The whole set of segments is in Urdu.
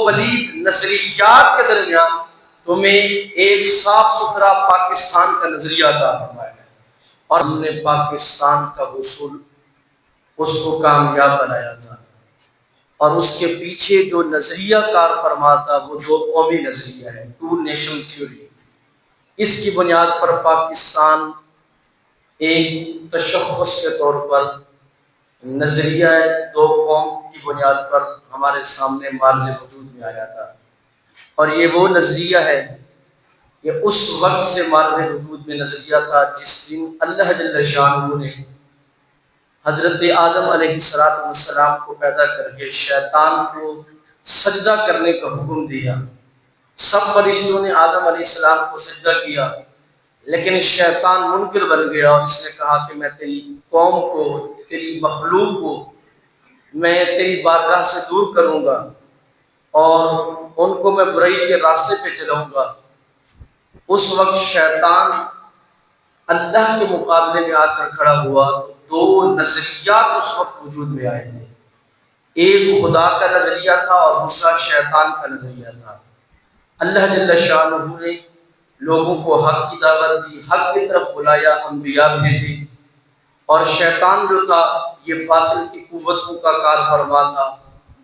پلید نظریات کے درمیان تمہیں ایک صاف ستھرا پاکستان کا نظریہ عطا فرمایا ہے، اور ہم نے پاکستان کا حصول اس کو کامیاب بنایا تھا، اور اس کے پیچھے جو نظریہ کار فرما تھا وہ دو قومی نظریہ ہے، ٹو نیشن تھیوری۔ اس کی بنیاد پر پاکستان ایک تشخص کے طور پر نظریہ دو قوم کی بنیاد پر ہمارے سامنے معرض وجود میں آیا تھا، اور یہ وہ نظریہ ہے، یہ اس وقت سے معرض وجود میں نظریہ تھا جس دن اللہ جل شانہ نے حضرت آدم علیہ السلام کو پیدا کر کے شیطان کو سجدہ کرنے کا حکم دیا۔ سب فرشتوں نے آدم علیہ السلام کو سجدہ کیا، لیکن شیطان منکر بن گیا اور اس نے کہا کہ میں تیری قوم کو، تیری مخلوق کو میں تیری بارگاہ سے دور کروں گا اور ان کو میں برائی کے راستے پہ چلاؤں گا۔ اس وقت شیطان اللہ کے مقابلے میں آ کر کھڑا ہوا، دو نظریات اس وقت وجود میں آئے تھے، ایک خدا کا نظریہ تھا اور دوسرا شیطان کا نظریہ تھا۔ اللہ جل شانہ نے لوگوں کو حق کی دعوت دی، حق کی طرف بلایا، انبیاء بھیجے، اور شیطان جو تھا یہ باطل کی قوتوں کا کار فرما تھا،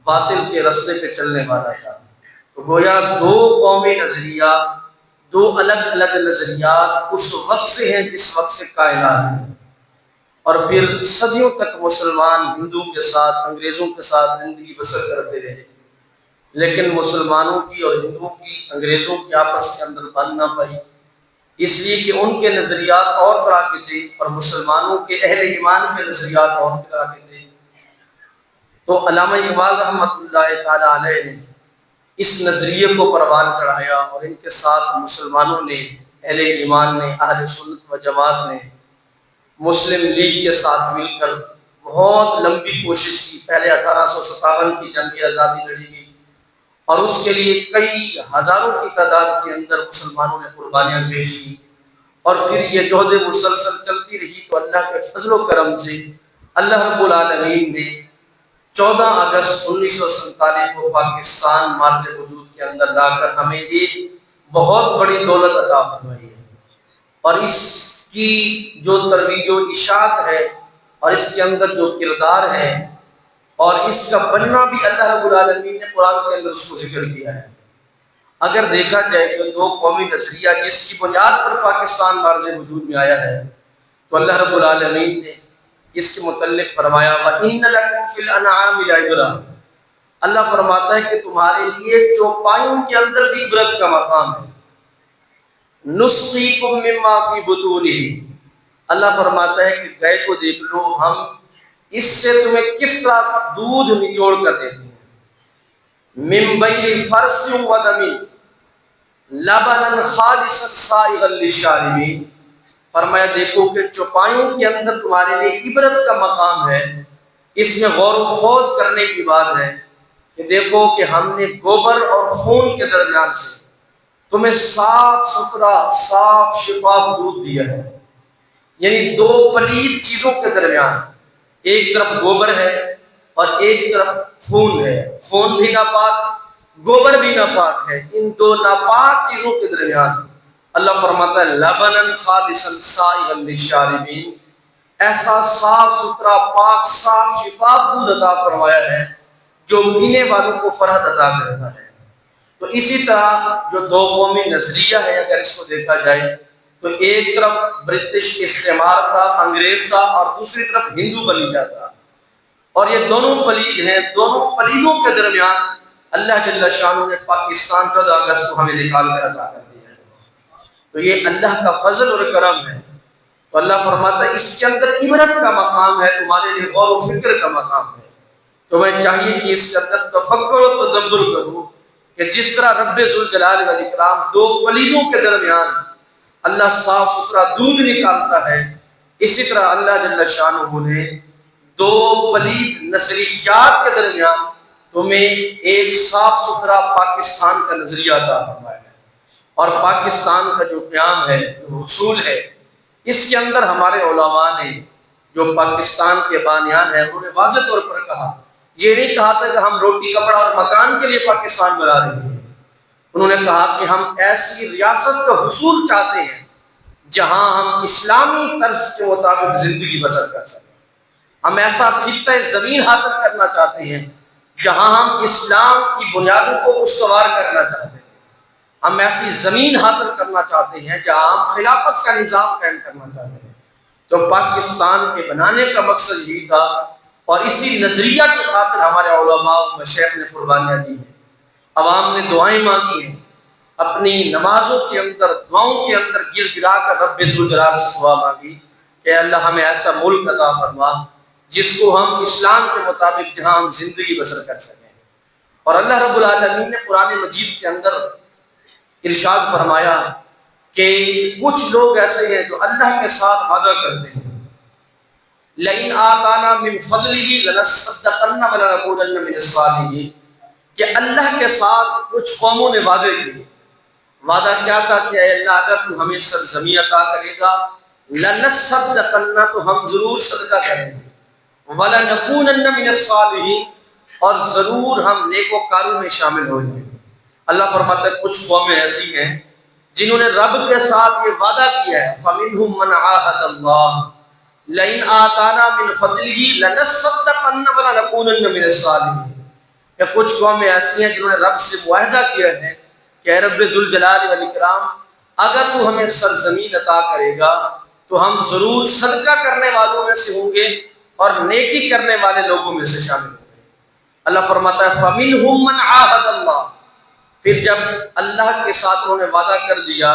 باطل کے راستے پہ چلنے والا تھا۔ تو گویا دو قومی نظریہ، دو الگ الگ نظریات اس وقت سے ہیں جس وقت سے کائنات ہے، اور پھر صدیوں تک مسلمان ہندوؤں کے ساتھ، انگریزوں کے ساتھ زندگی بسر کرتے رہے، لیکن مسلمانوں کی اور ہندوؤں کی، انگریزوں کی آپس کے اندر بن نہ پائی، اس لیے کہ ان کے نظریات اور طرح کے تھے اور مسلمانوں کے اہل ایمان کے نظریات اور طرح کے تھے۔ تو علامہ اقبال رحمۃ اللہ تعالی علیہ نے اس نظریے کو پروان چڑھایا، اور ان کے ساتھ مسلمانوں نے، اہل ایمان نے، اہل سنت و جماعت نے مسلم لیگ کے ساتھ مل کر بہت لمبی کوشش کی۔ پہلے 1857 کی جنگ آزادی لڑی گئی، اور اس کے لیے کئی ہزاروں کی تعداد کے اندر مسلمانوں نے قربانیاں پیش کی، اور پھر یہ جہد مسلسل چلتی رہی۔ تو اللہ کے فضل و کرم سے اللہ رب العالمین نے 14 اگست 1947 کو پاکستان معرض وجود کے اندر لا کر ہمیں ایک بہت بڑی دولت عطا فرمائی ہے، اور اس کی جو ترویج و اشاعت ہے اور اس کے اندر جو کردار ہے اور اس کا بننا بھی اللہ رب العالمین نے قرآن کے اندر اس کو ذکر کیا ہے۔ اگر دیکھا جائے کہ دو قومی نظریہ جس کی بنیاد پر پاکستان معرض وجود میں آیا ہے، تو اللہ رب العالمین نے اس کے متعلق فرمایا وَإِنَّ لَكُمْ فِي الْأَنْعَامِ لَعِبْرَةً، اللہ فرماتا ہے کہ تمہارے لیے چوپایوں کے اندر بھی عبرت کا مقام ہے۔ نُسْقِيكُم مِّمَّا فِي بُطُونِهِ، اللہ فرماتا ہے کہ گائے کو دیکھ لو، ہم اس سے تمہیں کس طرح دودھ نچوڑ کر دیتے ہیں۔ مِن بَيْنِ فَرْثٍ وَدَمٍ لَبَنًا خَالِصًا سَائِغًا لِلشَّارِبِينَ، فرمایا دیکھو کہ چوپایوں کے اندر تمہارے لیے عبرت کا مقام ہے۔ اس میں غور و خوض کرنے کی بات ہے کہ دیکھو کہ ہم نے گوبر اور خون کے درمیان سے تمہیں صاف ستھرا، صاف شفاف دودھ دیا ہے، یعنی دو پلید چیزوں کے درمیان ایک طرف گوبر ہے اور ایک طرف خون ہے، خون بھی ناپاک، گوبر بھی ناپاک ہے، ان دو ناپاک چیزوں کے درمیان اللہ فرماتا ہے لبنن خالصا سائغا للشاربین، ایسا صاف ستھرا، پاک، صاف، شفاف دودھ عطا فرمایا ہے جو پینے والوں کو فرحت عطا کرتا ہے۔ تو اسی طرح جو دو قومی نظریہ ہے، اگر اس کو دیکھا جائے تو ایک طرف برٹش استعمار تھا، انگریز تھا، اور دوسری طرف ہندو بلیدہ تھا، اور یہ دونوں پلید ہیں۔ دونوں پلیدوں کے درمیان اللہ جل شانہ نے پاکستان 14 اگست کو ہمیں نکال کر عطا کر دیا ہے۔ تو یہ اللہ کا فضل اور کرم ہے۔ تو اللہ فرماتا ہے اس کے اندر عبرت کا مقام ہے، تمہارے لیے غور و فکر کا مقام ہے۔ تو میں چاہیے کہ اس کے اندر تفکر و تدبر کروں کہ جس طرح رب ذوالجلال والاکرام دو پلیدوں کے درمیان اللہ صاف ستھرا دودھ نکالتا ہے، اسی طرح اللہ جل شانہ نے دو پلید نظریات کے درمیان تمہیں ایک صاف ستھرا پاکستان کا نظریہ عطا فرمایا ہے۔ اور پاکستان کا جو قیام ہے، جو حصول ہے، اس کے اندر ہمارے علماء نے جو پاکستان کے بانیان ہیں انہوں نے واضح طور پر کہا یہ نہیں کہا تھا کہ ہم روٹی کپڑا اور مکان کے لیے پاکستان بنا رہے ہیں، انہوں نے کہا کہ ہم ایسی ریاست کا حصول چاہتے ہیں جہاں ہم اسلامی طرز کے مطابق زندگی بسر کر سکیں، ہم ایسا خطہ زمین حاصل کرنا چاہتے ہیں جہاں ہم اسلام کی بنیادوں کو استوار کرنا چاہتے ہیں، ہم ایسی زمین حاصل کرنا چاہتے ہیں جہاں ہم خلافت کا نظام قائم کرنا چاہتے ہیں۔ تو پاکستان کے بنانے کا مقصد یہی تھا، اور اسی نظریہ کی خاطر ہمارے علماء و مشائخ نے قربانیاں دی ہیں، عوام نے دعائیں مانگی ہیں، اپنی نمازوں کے اندر دعاؤں کے اندر گر گرا کر رب ذوالجلال سے دعا مانگی کہ اللہ ہمیں ایسا ملک عطا فرما جس کو ہم اسلام کے مطابق جہاں ہم زندگی بسر کر سکیں۔ اور اللہ رب العالمین نے قرآن مجید کے اندر ارشاد فرمایا کہ کچھ لوگ ایسے ہیں جو اللہ کے ساتھ وعدہ کرتے ہیں، لئن آتانا من فضلہ لنصدقن ولنکونن من الصالحین، کہ اللہ کے ساتھ کچھ قوموں نے وعدے کیے۔ وعدہ کیا تھا کہ اے اللہ اگر تو ہمیں سرزمین عطا کرے گا لنصدقن، تو ہم ضرور صدقہ کریں گے، ولنکونن من الصالحین، اور ضرور ہم نیکوکاروں میں شامل ہو جائیں گے۔ اللہ فرماتا ہے کچھ قومیں ایسی ہیں جنہوں نے رب کے ساتھ یہ وعدہ کیا ہے، فَمِنْهُمْ مَنْ عَاهَدَ اللَّهُ لَئِنْ آتَانَا مِنْ فَضْلِهِ لَنَصَّدَّقَنَّ وَلَنَكُونَنَّ مِنَ الصَّالِحِينَ، کہ کچھ قومیں ایسی ہیں جنہوں نے رب سے معاہدہ کیا ہے کہ اے رب ذوالجلال والاکرام اگر تو ہمیں سرزمین عطا کرے گا تو ہم ضرور صدقہ کرنے والوں میں سے ہوں گے اور نیکی کرنے والے لوگوں میں سے شامل ہوں گے۔ اللہ فرماتا ہے فَمِنْهُمْ مَنْ عَاهَدَ اللَّهُ، پھر جب اللہ کے ساتھ انہوں نے وعدہ کر دیا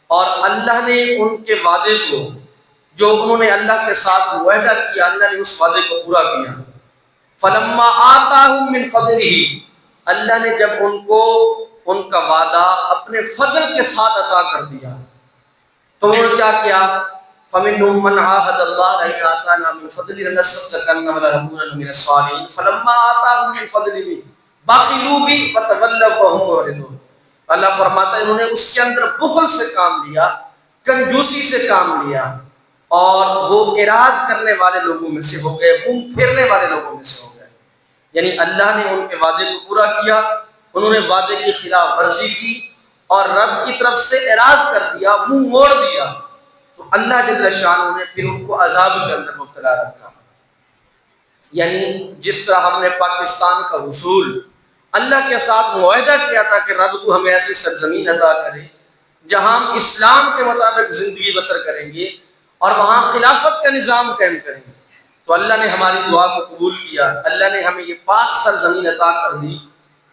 اور اللہ نے ان کے وعدے کو، جو انہوں نے اللہ کے ساتھ معاہدہ کیا، اللہ نے اس وعدے کو پورا کیا، فَلَمَّا آتَاهُم مِّن فَضْلِهِ، اللہ نے جب ان کو ان کا وعدہ اپنے فضل کے ساتھ عطا کر دیا تو انہوں نے کیا کیا، فَمِنْهُمْ مَنْ عَاهَدَ اللَّهَ لَئِنْ آتَانَا مِنْ فَضْلِهِ لَنَصَّدَّقَنَّ وَلَنَكُونَنَّ مِنَ الصَّالِحِينَ فَلَمَّا آتَاهُم مِّن فَضْلِهِ بَخِلُوا بِهِ وَتَوَلَّوْا وَهُمْ مُعْرِضُونَ۔ اللہ فرماتا ہے انہوں نے اس کے اندر بخل سے کام لیا، کنجوسی سے کام لیا، اور وہ اعراض کرنے والے لوگوں میں سے ہو گئے، منہ پھیرنے والے لوگوں میں سے ہو گئے۔ یعنی اللہ نے ان کے وعدے کو پورا کیا، انہوں نے وعدے کی خلاف ورزی کی اور رب کی طرف سے اعراض کر دیا، منہ موڑ دیا، تو اللہ جل شانہ نے پھر ان کو عذاب کے اندر مبتلا رکھا۔ یعنی جس طرح ہم نے پاکستان کا حصول اللہ کے ساتھ معاہدہ کیا تھا کہ رب تو ہمیں ایسی سرزمین عطا کرے جہاں ہم اسلام کے مطابق زندگی بسر کریں گے اور وہاں خلافت کا نظام قائم کریں گے، تو اللہ نے ہماری دعا کو قبول کیا، اللہ نے ہمیں یہ پاک سرزمین عطا کر دی۔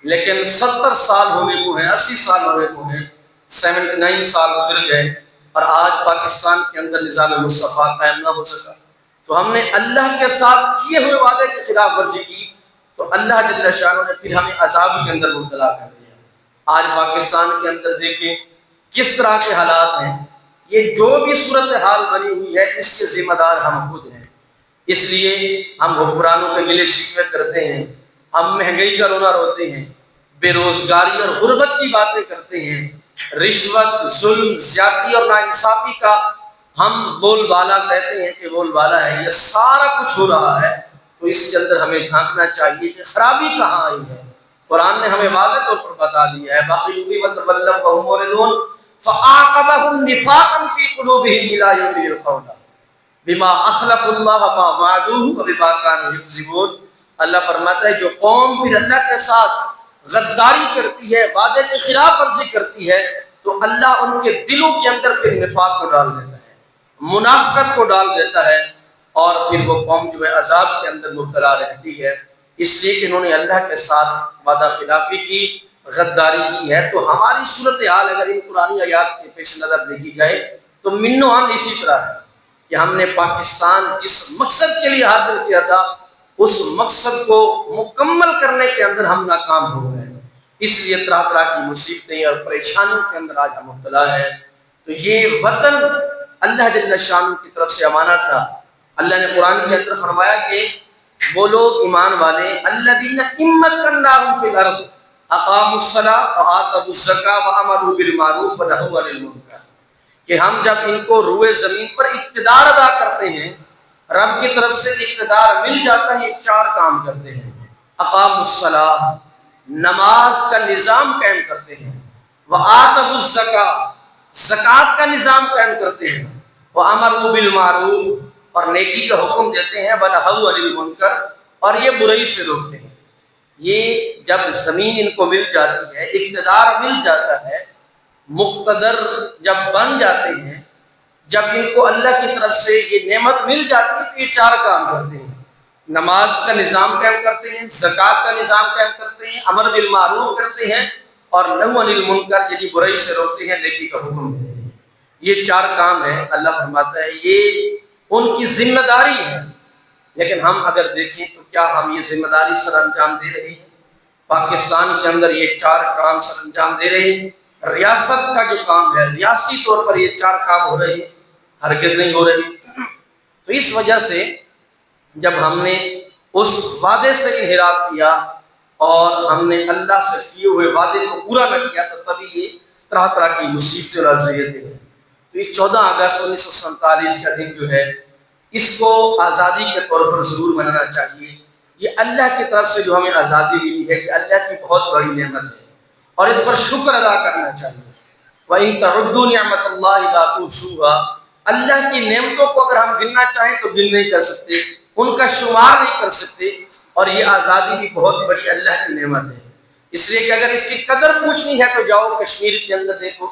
لیکن 70 سال ہونے کو ہیں، 80 سال ہونے کو ہیں، 79 سال گزر گئے اور آج پاکستان کے اندر نظام مصطفیٰ قائم نہ ہو سکا۔ تو ہم نے اللہ کے ساتھ کیے ہوئے وعدے کی خلاف ورزی کی تو اللہ جل شانہ نے پھر ہمیں عذاب کے اندر مبتلا کر دیا۔ آج پاکستان کے اندر دیکھیں کس طرح کے حالات ہیں، یہ جو بھی صورتحال بنی ہوئی ہے اس کے ذمہ دار ہم خود ہیں۔ اس لیے ہم حکمرانوں کے گلے شکوے کرتے ہیں، ہم مہنگائی کا رونا روتے ہیں، بے روزگاری اور غربت کی باتیں کرتے ہیں، رشوت، ظلم، زیادتی اور ناانصافی کا ہم بول بالا کہتے ہیں کہ بول بالا ہے، یہ سارا کچھ ہو رہا ہے، تو اس کے اندر ہمیں جھانکنا چاہیے کہ خرابی کہاں آئی ہے۔ قرآن نے ہمیں واضح طور پر بتا دیا ہے، بَخِلُوا وَتَوَلَّوْا وَهُمْ مُعْرِضُونَ فَأَعْقَبَهُمْ نِفَاقًا فِي قُلُوبِهِمْ إِلَىٰ يَوْمِ يَلْقَوْنَهُ بِمَا أَخْلَفُوا اللَّهَ مَا وَعَدُوهُ وَبِمَا كَانُوا يَكْذِبُونَ۔ اللہ فرماتا ہے جو قوم پھر اللہ کے ساتھ غداری کرتی ہے، وعدے کی خلاف ورزی کرتی ہے، تو اللہ ان کے دلوں کے اندر پھر نفاق کو ڈال دیتا ہے، منافقت کو ڈال دیتا ہے، اور پھر وہ قوم جو ہے عذاب کے اندر مبتلا رہتی ہے، اس لیے کہ انہوں نے اللہ کے ساتھ وعدہ خلافی کی، غداری کی ہے۔ تو ہماری صورتحال اگر ان قرآنی آیات کے پیش نظر دیکھی جائے تو منو عام اسی طرح ہے کہ ہم نے پاکستان جس مقصد کے لیے حاصل کیا تھا اس مقصد کو مکمل کرنے کے اندر ہم ناکام ہو گئے، اس لیے طرح طرح کی مصیبتیں اور پریشانیوں کے اندر آج ہم مبتلا ہے۔ تو یہ وطن اللہ جل شانہ کی طرف سے امانت تھا۔ اللہ نے قرآن کے اندر فرمایا کہ وہ لوگ ایمان والے الذین إِن مَّكَّنَّاهُمْ فِي الْأَرْضِ أَقَامُوا الصَّلَاةَ وَآتَوُا الزَّكَاةَ وَأَمَرُوا بِالْمَعْرُوفِ وَنَهَوْا عَنِ الْمُنكَرِ، کہ ہم جب ان کو روئے زمین پر اقتدار ادا کرتے ہیں، رب کی طرف سے اقتدار مل جاتا ہے، یہ 4 کام کرتے ہیں۔ اقاموا الصلاۃ، نماز کا نظام قائم کرتے ہیں، وآتوا الزکاۃ، زکوٰۃ کا نظام قائم کرتے ہیں، وامروا بالمعروف، اور نیکی کا حکم دیتے ہیں، ونہوا عن المنکر، اور یہ برائی سے روکتے ہیں۔ یہ جب زمین ان کو مل جاتی ہے، اقتدار مل جاتا ہے، مقتدر جب بن جاتے ہیں، جب ان کو اللہ کی طرف سے یہ نعمت مل جاتی ہے، تو یہ چار کام کرتے ہیں: نماز کا نظام قائم کرتے ہیں، زکوٰۃ کا نظام قائم کرتے ہیں، امر بالمعروف کرتے ہیں، اور نہی عن المنکر یعنی برائی سے روکتے ہیں، نیکی کا حکم دیتے ہیں۔ یہ چار کام ہیں، اللہ فرماتا ہے یہ ان کی ذمہ داری ہے۔ لیکن ہم اگر دیکھیں تو کیا ہم یہ ذمہ داری سر انجام دے رہے ہیں؟ پاکستان کے اندر یہ چار کام سر انجام دے رہے ہیں۔ ریاست کا جو کام ہے، ریاستی طور پر یہ چار کام ہو رہے ہیں؟ ہرگز نہیں ہو رہے۔ تو اس وجہ سے جب ہم نے اس وعدے سے انحراف کیا اور ہم نے اللہ سے کیے ہوئے وعدے کو پورا نہ کیا، تو تبھی یہ طرح طرح کی مصیبتیں اور اذیتیں ہیں۔ تو اس 14 اگست 1947 کا دن جو ہے، اس کو آزادی کے طور پر ضرور منانا چاہیے۔ یہ اللہ کی طرف سے جو ہمیں آزادی ملی ہے، کہ اللہ کی بہت بڑی نعمت ہے، اور اس پر شکر ادا کرنا چاہیے۔ وَإِن تَعُدُّوا نِعْمَةَ اللَّهِ لَا تُحْصُوهَا، اللہ کی نعمتوں کو اگر ہم گننا چاہیں تو گن نہیں کر سکتے، ان کا شمار نہیں کر سکتے، اور یہ آزادی بھی بہت بڑی اللہ کی نعمت ہے۔ اس لیے کہ اگر اس کی قدر پوچھنی ہے تو جاؤ کشمیر کے اندر دیکھو،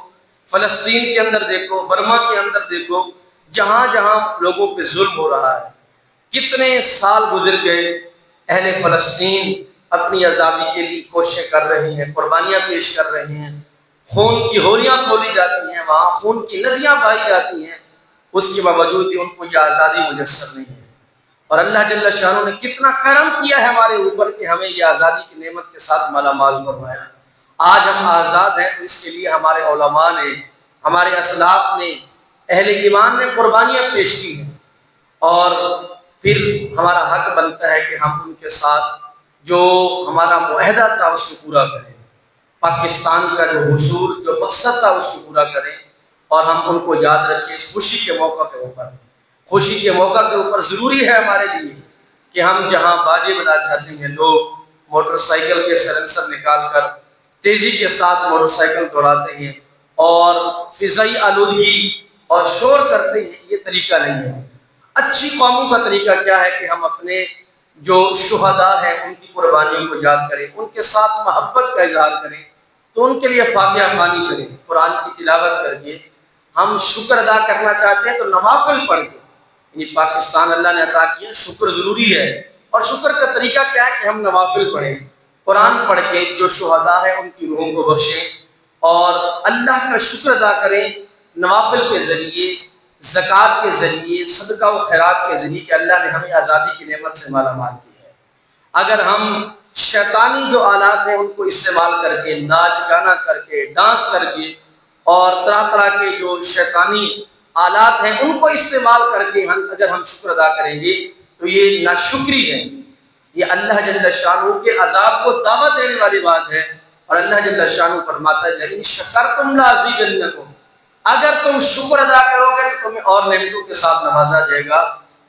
فلسطین کے اندر دیکھو، برما کے اندر دیکھو، جہاں جہاں لوگوں پہ ظلم ہو رہا ہے۔ کتنے سال گزر گئے، اہل فلسطین اپنی آزادی کے لیے کوششیں کر رہے ہیں، قربانیاں پیش کر رہے ہیں، خون کی ہوریاں کھولی جاتی ہیں، وہاں خون کی ندیاں بہائی جاتی ہیں، اس کے باوجود بھی ان کو یہ آزادی میسر نہیں ہے۔ اور اللہ جل شانہ نے کتنا کرم کیا ہے ہمارے اوپر کہ ہمیں یہ آزادی کی نعمت کے ساتھ مالا مال فرمایا۔ آج ہم آزاد ہیں، تو اس کے لیے ہمارے علماء نے، ہمارے اسلاف نے، اہل ایمان نے قربانیاں پیش کی ہیں، اور پھر ہمارا حق بنتا ہے کہ ہم ان کے ساتھ جو ہمارا معاہدہ تھا اس کو پورا کریں، پاکستان کا جو حصول، جو مقصد تھا اس کو پورا کریں، اور ہم ان کو یاد رکھیں اس خوشی کے موقع کے اوپر۔ خوشی کے موقع کے اوپر ضروری ہے ہمارے لیے کہ ہم جہاں باجے بجا جاتے ہیں، لوگ موٹر سائیکل کے سلنسر نکال کر تیزی کے ساتھ موٹر سائیکل دوڑاتے ہیں اور فضائی آلودگی اور شور کرتے ہیں، یہ طریقہ نہیں ہے۔ اچھی قوموں کا طریقہ کیا ہے کہ ہم اپنے جو شہداء ہیں ان کی قربانیوں کو یاد کریں، ان کے ساتھ محبت کا اظہار کریں، تو ان کے لیے فاتحہ خوانی کریں، قرآن کی تلاوت کر کے۔ ہم شکر ادا کرنا چاہتے ہیں تو نوافل پڑھ کے، یعنی پاکستان اللہ نے عطا کیا، شکر ضروری ہے، اور شکر کا طریقہ کیا ہے کہ ہم نوافل پڑھیں، قرآن پڑھ کے جو شہداء ہیں ان کی روحوں کو بخشیں، اور اللہ کا شکر ادا کریں نوافل کے ذریعے، زکوٰۃ کے ذریعے، صدقہ و خیرات کے ذریعے، کہ اللہ نے ہمیں آزادی کی نعمت سے مالا مال کیا ہے۔ اگر ہم شیطانی جو آلات ہیں ان کو استعمال کر کے، ناچ گانا کر کے، ڈانس کر کے، اور طرح طرح کے جو شیطانی آلات ہیں ان کو استعمال کر کے اگر ہم شکر ادا کریں گے تو یہ ناشکری ہے، یہ اللہ جل شانہ کے عذاب کو دعوت دینے والی بات ہے۔ اور اللہ جل شانہ فرماتا ہے لئن شکرتم لازیدنکم، اگر تم شکر ادا کرو گے تو تمہیں اور نعمتوں کے ساتھ نوازا جائے گا،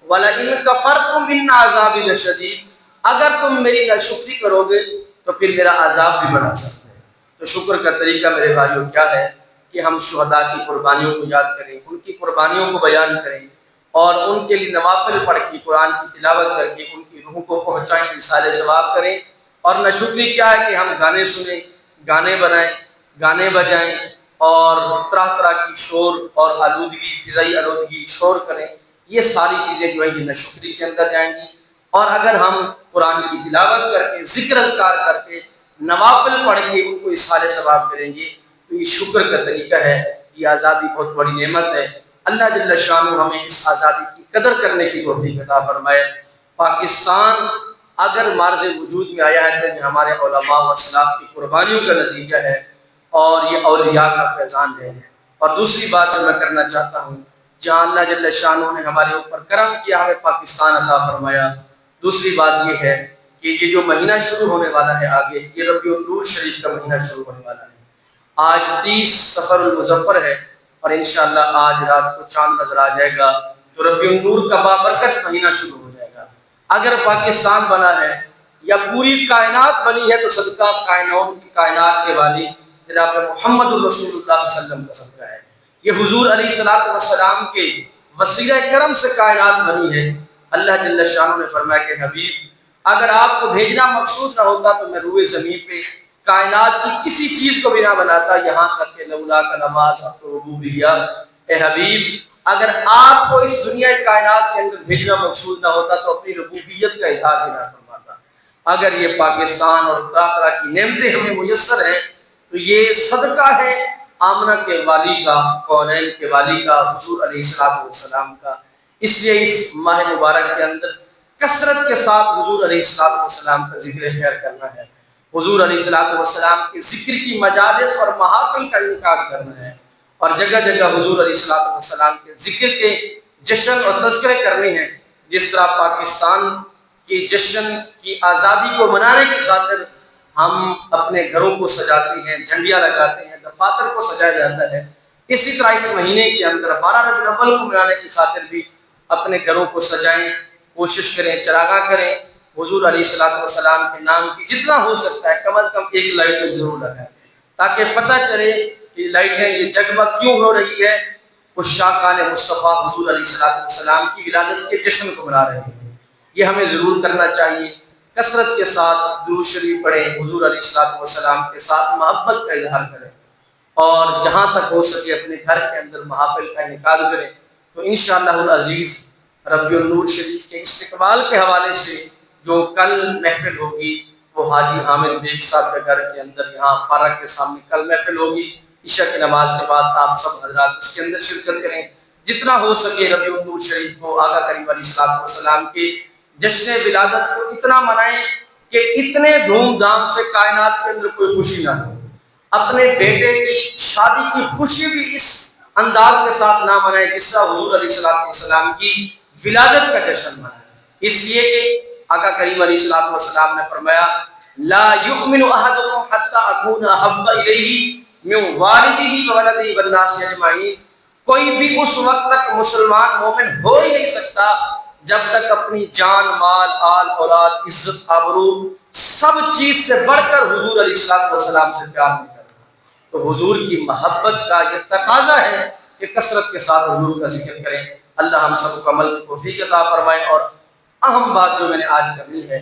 ولئن کفرتم ان عذابی لشدید، اگر تم میری ناشکری کرو گے تو پھر میرا عذاب بھی بڑھا سکتا ہے۔ تو شکر کا طریقہ میرے بھائیوں کیا ہے کہ ہم شہداء کی قربانیوں کو یاد کریں، ان کی قربانیوں کو بیان کریں، اور ان کے لیے نوافل پڑھ کے، قرآن کی تلاوت کر کے ان کی روح کو پہنچائیں، ایصال ثواب کریں۔ اور ناشکری کیا ہے کہ ہم گانے سنیں، گانے بنائیں، گانے بجائیں، اور طرح طرح کی شور اور آلودگی، فضائی آلودگی، شور کریں، یہ ساری چیزیں جو ہیں یہ ناشکری کے اندر جائیں گی۔ اور اگر ہم قرآن کی تلاوت کر کے، ذکر اذکار کر کے، نوافل پڑھ کے ان کو ایصال ثواب کریں گے تو یہ شکر کا طریقہ ہے۔ یہ آزادی بہت بڑی نعمت ہے، اللہ جل شانہ ہمیں اس آزادی کی قدر کرنے کی توفیق عطا فرمائے۔ پاکستان اگر معرض وجود میں آیا ہے تو یہ ہمارے علماء و اسلاف کی قربانیوں کا نتیجہ ہے، اور یہ اولیاء کا فیضان ہے۔ اور دوسری بات جو میں کرنا چاہتا ہوں، جہاں اللہ جل شانہ نے ہمارے اوپر کرم کیا، ہمیں پاکستان عطا فرمایا، دوسری بات یہ ہے کہ یہ جو مہینہ شروع ہونے والا ہے آگے، یہ ربیع النور شریف کا مہینہ شروع ہونے والا ہے۔ آج 30 صفر المظفر ہے، اور انشاءاللہ آج رات کو چاند نظر آ جائے گا، تو ربیع النور کا بابرکت مہینہ شروع ہو جائے گا۔ اگر پاکستان بنا ہے یا پوری کائنات بنی ہے تو صدقہ کائنات کے والی جناب محمد الرسول اللہ صلی اللہ علیہ وسلم کا صدقہ ہے۔ یہ حضور علیہ الصلوۃ والسلام کے وسیلہ کرم سے کائنات بنی ہے۔ اللہ جل شانہ نے فرمایا کہ حبیب اگر آپ کو بھیجنا مقصود نہ ہوتا تو میں روئے زمین پہ کائنات کی کسی چیز کو بھی نہ بناتا، یہاں تک کہ لولا کا نماز ربوبیہ۔ اے حبیب اگر آپ کو اس دنیا کائنات کے اندر بھیجنا مقصود نہ ہوتا تو اپنی ربوبیت کا اظہار بھی نہ فرماتا۔ اگر یہ پاکستان اور طرح طرح کی نعمتیں ہمیں میسر ہیں تو یہ صدقہ ہے آمنہ کے والی کا، کونین کے والی کا، حضور علیہ السلام کا۔ اس لیے اس ماہ مبارک کے اندر کثرت کے ساتھ حضور علیہ السلام کا ذکر خیر کرنا ہے، حضور علیہ السلام کے ذکر کی مجالس اور محافل کا انعقاد کرنا ہے، اور جگہ جگہ حضور علیہ السلام کے ذکر کے جشن اور تذکرے کرنے ہیں۔ جس طرح پاکستان کے جشن کی آزادی کو منانے کی خاطر ہم اپنے گھروں کو سجاتے ہیں، جھنڈیاں لگاتے ہیں، دفاتر کو سجایا جاتا ہے، اسی طرح اس مہینے کے اندر 12 ربیع الاول کو منانے کی خاطر بھی اپنے گھروں کو سجائیں، کوشش کریں، چراغاں کریں، حضور علیہ السلام کے نام کی جتنا ہو سکتا ہے کم از کم ایک لائٹ ضرور لگائیں، تاکہ پتہ چلے کہ لائٹیں یہ جگمگ کیوں ہو رہی ہے، اس شاقان مصطفیٰ حضور علیہ السلام کی ولادت کے جشن کو منا رہے ہیں۔ یہ ہمیں ضرور کرنا چاہیے، کثرت کے ساتھ درود شریف پڑھیں، حضور علیہ السلام کے ساتھ محبت کا اظہار کریں، اور جہاں تک ہو سکے اپنے گھر کے اندر محافل کا انعقاد کریں۔ تو انشاءاللہ العزیز ربیع النور شریف کے استقبال کے حوالے سے جو کل محفل ہوگی وہ حاجی حامد بیگ صاحب کے گھر کے اندر یہاں پارک کے سامنے کل محفل ہوگی، عشاء کی نماز کے بعد آپ سب حضرات اس کے اندر شرکت کریں، جتنا ہو سکے ربیع النور شریف کو، آقا کریم علیہ السلام کے جشن ولادت کو اتنا منائیں کہ اتنے دھوم دھام سے کائنات کے اندر کوئی خوشی نہ ہو۔ اپنے بیٹے کی شادی کی خوشی بھی اس انداز کے ساتھ نہ منائیں جس طرح حضور علیہ السلام کی ولادت کا جشن منائیں، اس لیے کہ آقا کریم علیہ السلام نے فرمایا لا یؤمن احدکم حتی اکون احب الیہ من والدہ وولدہ والناس اجمعین۔ کوئی بھی اس وقت تک مسلمان مومن ہو ہی نہیں سکتا جب تک اپنی جان، مال، آل، اولاد، عزت، آبرو سب چیز سے بڑھ کر حضور علیہ السلام سے پیار نہیں کرتا۔ تو حضور کی محبت کا یہ تقاضا ہے کہ کثرت کے ساتھ حضور کا ذکر کریں۔ اللہ ہم سب کو عمل کی توفیق عطا فرمائے۔ اور اہم بات جو میں نے آج کرنی ہے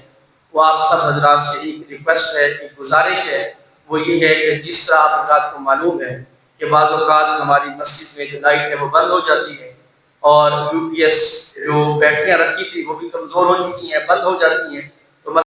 وہ آپ سب حضرات سے ایک ریکویسٹ ہے، ایک گزارش ہے، وہ یہ ہے کہ جس طرح آپ حضرات کو معلوم ہے کہ بعض اوقات ہماری مسجد میں جو لائٹ ہے وہ بند ہو جاتی ہے، اور UPS جو بیٹریاں رکھی تھی وہ بھی کمزور ہو چکی ہیں، بند ہو جاتی ہیں،